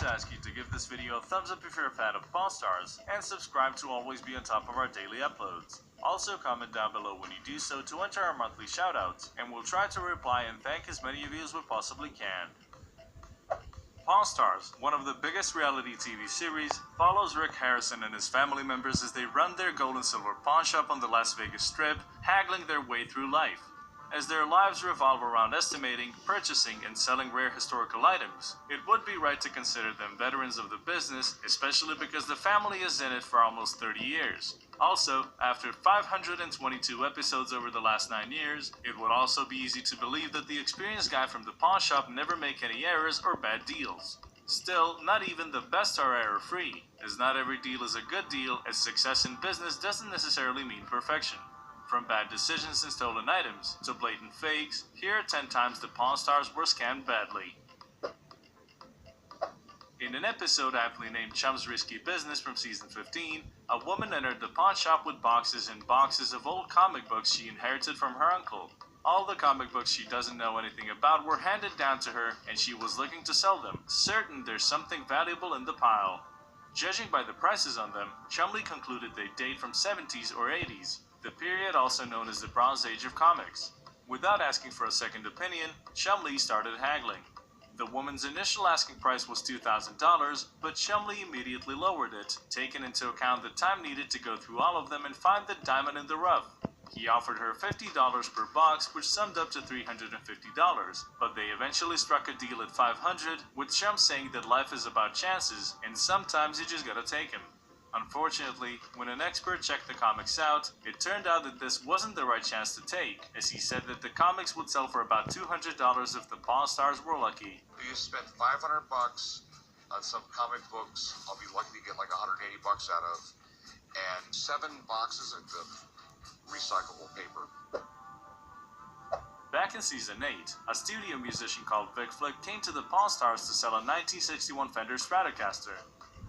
to ask you to give this video a thumbs up if you're a fan of Pawn Stars, and subscribe to always be on top of our daily uploads. Also comment down below when you do so to enter our monthly shoutouts, and we'll try to reply and thank as many of you as we possibly can. Pawn Stars, one of the biggest reality TV series, follows Rick Harrison and his family members as they run their gold and silver pawn shop on the Las Vegas Strip, haggling their way through life. As their lives revolve around estimating, purchasing, and selling rare historical items, it would be right to consider them veterans of the business, especially because the family is in it for almost 30 years. Also, after 522 episodes over the last 9 years, it would also be easy to believe that the experienced guy from the pawn shop never make any errors or bad deals. Still, not even the best are error-free, as not every deal is a good deal, as success in business doesn't necessarily mean perfection. From bad decisions and stolen items to blatant fakes, here are 10 times the Pawn Stars were scammed badly. In an episode aptly named Chum's Risky Business from season 15, a woman entered the pawn shop with boxes and boxes of old comic books she inherited from her uncle. All the comic books she doesn't know anything about were handed down to her, and she was looking to sell them, certain there's something valuable in the pile. Judging by the prices on them, Chumley concluded they date from 70s or 80s. The period also known as the Bronze Age of comics. Without asking for a second opinion, Chumley started haggling. The woman's initial asking price was $2,000, but Chumley immediately lowered it, taking into account the time needed to go through all of them and find the diamond in the rough. He offered her $50 per box, which summed up to $350, but they eventually struck a deal at $500, with Chum saying that life is about chances, and sometimes you just gotta take 'em. Unfortunately, when an expert checked the comics out, it turned out that this wasn't the right chance to take, as he said that the comics would sell for about $200 if the Pawn Stars were lucky. If you spend $500 on some comic books, I'll be lucky to get like $180 out of, and 7 boxes of recyclable paper. Back in season 8, a studio musician called Vic Flick came to the Pawn Stars to sell a 1961 Fender Stratocaster.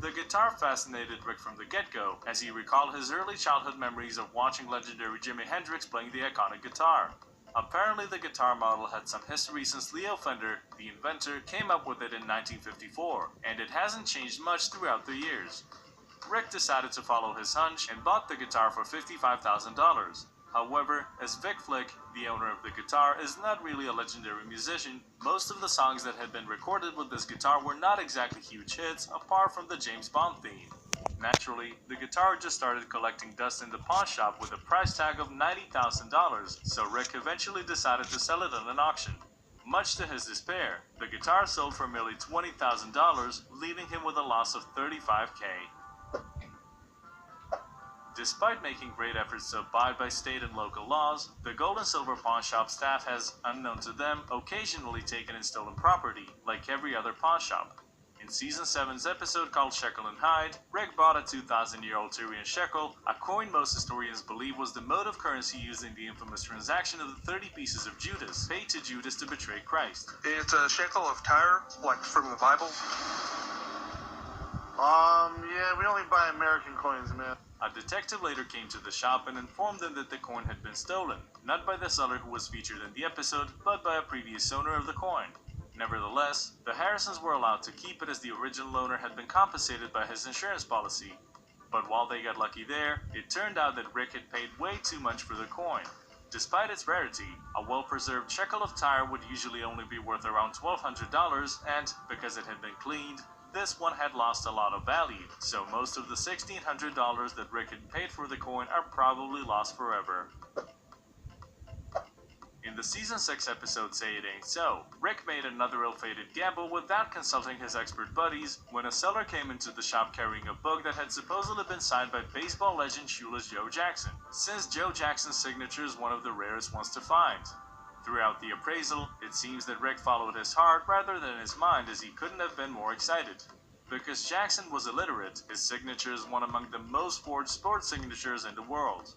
The guitar fascinated Rick from the get-go, as he recalled his early childhood memories of watching legendary Jimi Hendrix playing the iconic guitar. Apparently the guitar model had some history since Leo Fender, the inventor, came up with it in 1954, and it hasn't changed much throughout the years. Rick decided to follow his hunch and bought the guitar for $55,000. However, as Vic Flick, the owner of the guitar, is not really a legendary musician, most of the songs that had been recorded with this guitar were not exactly huge hits, apart from the James Bond theme. Naturally, the guitar just started collecting dust in the pawn shop with a price tag of $90,000, so Rick eventually decided to sell it on an auction. Much to his despair, the guitar sold for merely $20,000, leaving him with a loss of $35,000. Despite making great efforts to abide by state and local laws, the gold and silver pawn shop staff has, unknown to them, occasionally taken in stolen property, like every other pawn shop. In season 7's episode called Shekel and Hyde, Rick bought a 2,000-year-old Tyrian shekel, a coin most historians believe was the mode of currency used in the infamous transaction of the 30 pieces of Judas, paid to Judas to betray Christ. It's a shekel of Tyre, like from the Bible? Yeah, we only buy American coins, man. A detective later came to the shop and informed them that the coin had been stolen, not by the seller who was featured in the episode, but by a previous owner of the coin. Nevertheless, the Harrisons were allowed to keep it as the original owner had been compensated by his insurance policy. But while they got lucky there, it turned out that Rick had paid way too much for the coin. Despite its rarity, a well-preserved shekel of Tyre would usually only be worth around $1,200, and, because it had been cleaned, this one had lost a lot of value, so most of the $1,600 that Rick had paid for the coin are probably lost forever. In the season 6 episode Say It Ain't So, Rick made another ill-fated gamble without consulting his expert buddies when a seller came into the shop carrying a book that had supposedly been signed by baseball legend Shoeless Joe Jackson, since Joe Jackson's signature is one of the rarest ones to find. Throughout the appraisal, it seems that Rick followed his heart rather than his mind, as he couldn't have been more excited. Because Jackson was illiterate, his signature is one among the most forged sports signatures in the world.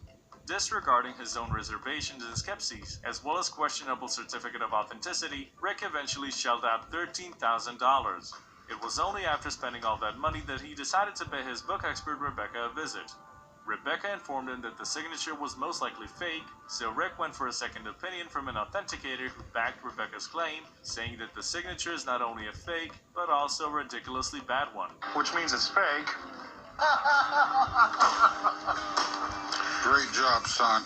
Disregarding his own reservations and skepses, as well as questionable certificate of authenticity, Rick eventually shelled out $13,000. It was only after spending all that money that he decided to pay his book expert Rebecca a visit. Rebecca informed him that the signature was most likely fake, so Rick went for a second opinion from an authenticator who backed Rebecca's claim, saying that the signature is not only a fake, but also a ridiculously bad one. Which means it's fake. Great job, son.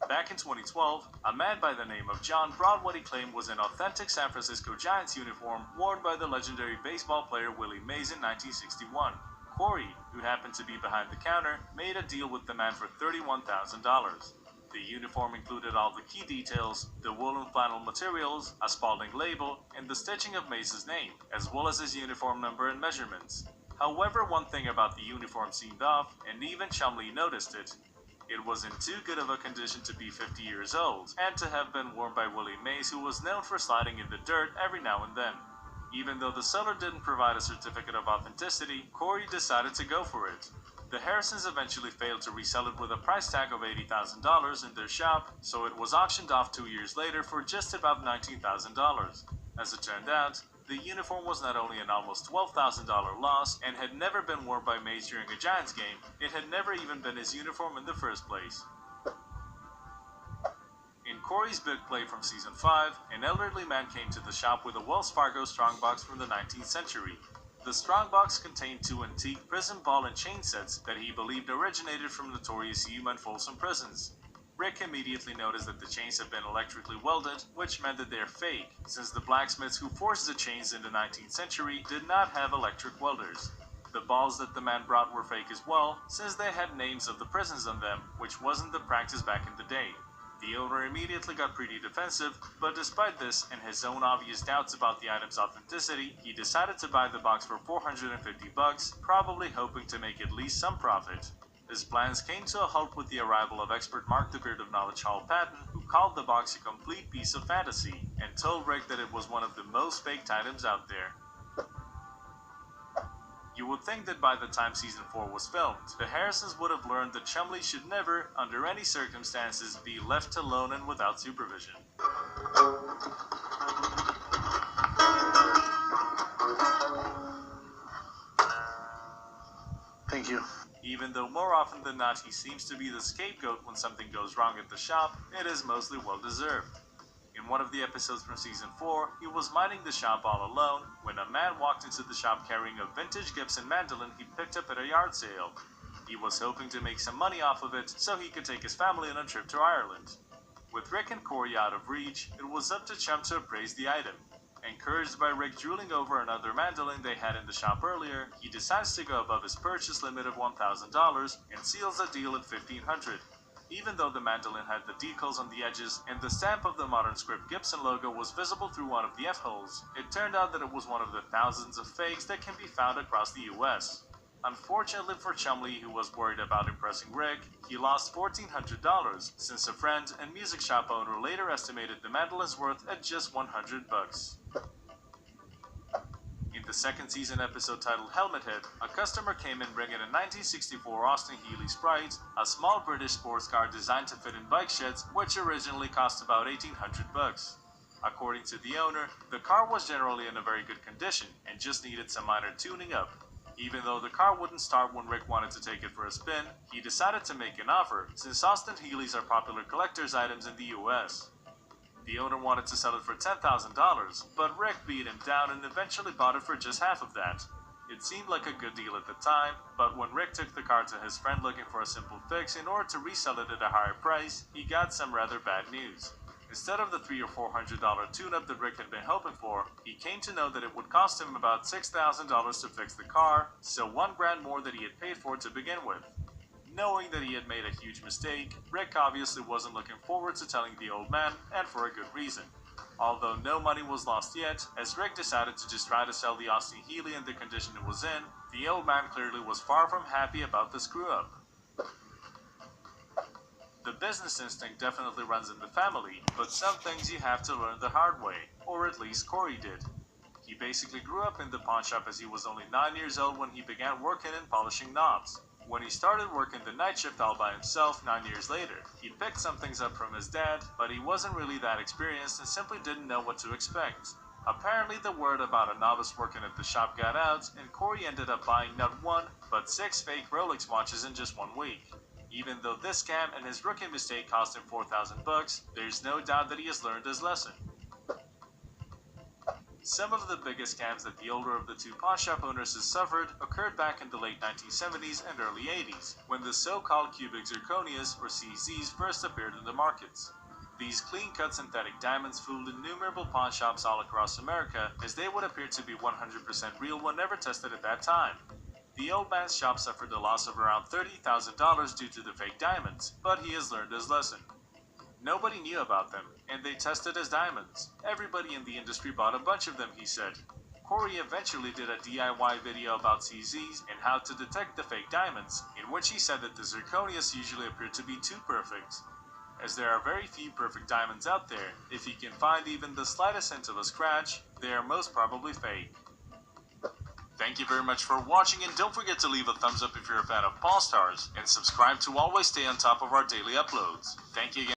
Back in 2012, a man by the name of John brought what he claimed was an authentic San Francisco Giants uniform worn by the legendary baseball player Willie Mays in 1961. Corey, who happened to be behind the counter, made a deal with the man for $31,000. The uniform included all the key details, the woolen flannel materials, a Spalding label, and the stitching of Mays' name, as well as his uniform number and measurements. However, one thing about the uniform seemed off, and even Chumlee noticed it. It was in too good of a condition to be 50 years old, and to have been worn by Willie Mays, who was known for sliding in the dirt every now and then. Even though the seller didn't provide a certificate of authenticity, Corey decided to go for it. The Harrisons eventually failed to resell it with a price tag of $80,000 in their shop, so it was auctioned off 2 years later for just about $19,000. As it turned out, the uniform was not only an almost $12,000 loss and had never been worn by Mays during a Giants game, it had never even been his uniform in the first place. In Corys Big play from Season 5, an elderly man came to the shop with a Wells Fargo strongbox from the 19th century. The strongbox contained 2 antique prison ball and chain sets that he believed originated from notorious Hume and Folsom prisons. Rick immediately noticed that the chains had been electrically welded, which meant that they're fake, since the blacksmiths who forged the chains in the 19th century did not have electric welders. The balls that the man brought were fake as well, since they had names of the prisons on them, which wasn't the practice back in the day. The owner immediately got pretty defensive, but despite this and his own obvious doubts about the item's authenticity, he decided to buy the box for $450, probably hoping to make at least some profit. His plans came to a halt with the arrival of expert Mark the Beard of Knowledge Hall Patton, who called the box a complete piece of fantasy, and told Rick that it was one of the most faked items out there. You would think that by the time Season 4 was filmed, the Harrisons would have learned that Chumlee should never, under any circumstances, be left alone and without supervision. Thank you. Even though more often than not he seems to be the scapegoat when something goes wrong at the shop, it is mostly well-deserved. In one of the episodes from Season 4, he was minding the shop all alone when a man walked into the shop carrying a vintage Gibson Mandolin he picked up at a yard sale. He was hoping to make some money off of it so he could take his family on a trip to Ireland. With Rick and Corey out of reach, it was up to Chum to appraise the item. Encouraged by Rick drooling over another mandolin they had in the shop earlier, he decides to go above his purchase limit of $1,000 and seals a deal at $1,500. Even though the mandolin had the decals on the edges and the stamp of the modern script Gibson logo was visible through one of the F-holes, it turned out that it was one of the thousands of fakes that can be found across the US. Unfortunately for Chumlee, who was worried about impressing Rick, he lost $1,400 since a friend and music shop owner later estimated the mandolin's worth at just $100. In the second season episode titled Helmet Head, a customer came in bringing a 1964 Austin Healey Sprite, a small British sports car designed to fit in bike sheds, which originally cost about $1,800. According to the owner, the car was generally in a very good condition and just needed some minor tuning up. Even though the car wouldn't start when Rick wanted to take it for a spin, he decided to make an offer, since Austin Healey's are popular collector's items in the US. The owner wanted to sell it for $10,000, but Rick beat him down and eventually bought it for just half of that. It seemed like a good deal at the time, but when Rick took the car to his friend looking for a simple fix in order to resell it at a higher price, he got some rather bad news. Instead of the $300 or $400 tune-up that Rick had been hoping for, he came to know that it would cost him about $6,000 to fix the car, so $1,000 more than he had paid for it to begin with. Knowing that he had made a huge mistake, Rick obviously wasn't looking forward to telling the old man, and for a good reason. Although no money was lost yet, as Rick decided to just try to sell the Austin Healey in the condition it was in, the old man clearly was far from happy about the screw-up. The business instinct definitely runs in the family, but some things you have to learn the hard way, or at least Corey did. He basically grew up in the pawn shop as he was only 9 years old when he began working and polishing knobs. When he started working the night shift all by himself 9 years later, he picked some things up from his dad, but he wasn't really that experienced and simply didn't know what to expect. Apparently the word about a novice working at the shop got out, and Corey ended up buying not 1, but 6 fake Rolex watches in just 1 week. Even though this scam and his rookie mistake cost him $4,000, there's no doubt that he has learned his lesson. Some of the biggest scams that the older of the two pawnshop owners has suffered occurred back in the late 1970s and early 80s, when the so-called cubic zirconias, or CZs, first appeared in the markets. These clean-cut synthetic diamonds fooled innumerable pawnshops all across America, as they would appear to be 100% real when never tested at that time. The old man's shop suffered a loss of around $30,000 due to the fake diamonds, but he has learned his lesson. Nobody knew about them, and they tested as diamonds. Everybody in the industry bought a bunch of them, he said. Corey eventually did a DIY video about CZs and how to detect the fake diamonds, in which he said that the zirconias usually appear to be too perfect. As there are very few perfect diamonds out there, if you can find even the slightest hint of a scratch, they are most probably fake. Thank you very much for watching, and don't forget to leave a thumbs up if you're a fan of Pawn Stars, and subscribe to always stay on top of our daily uploads. Thank you again.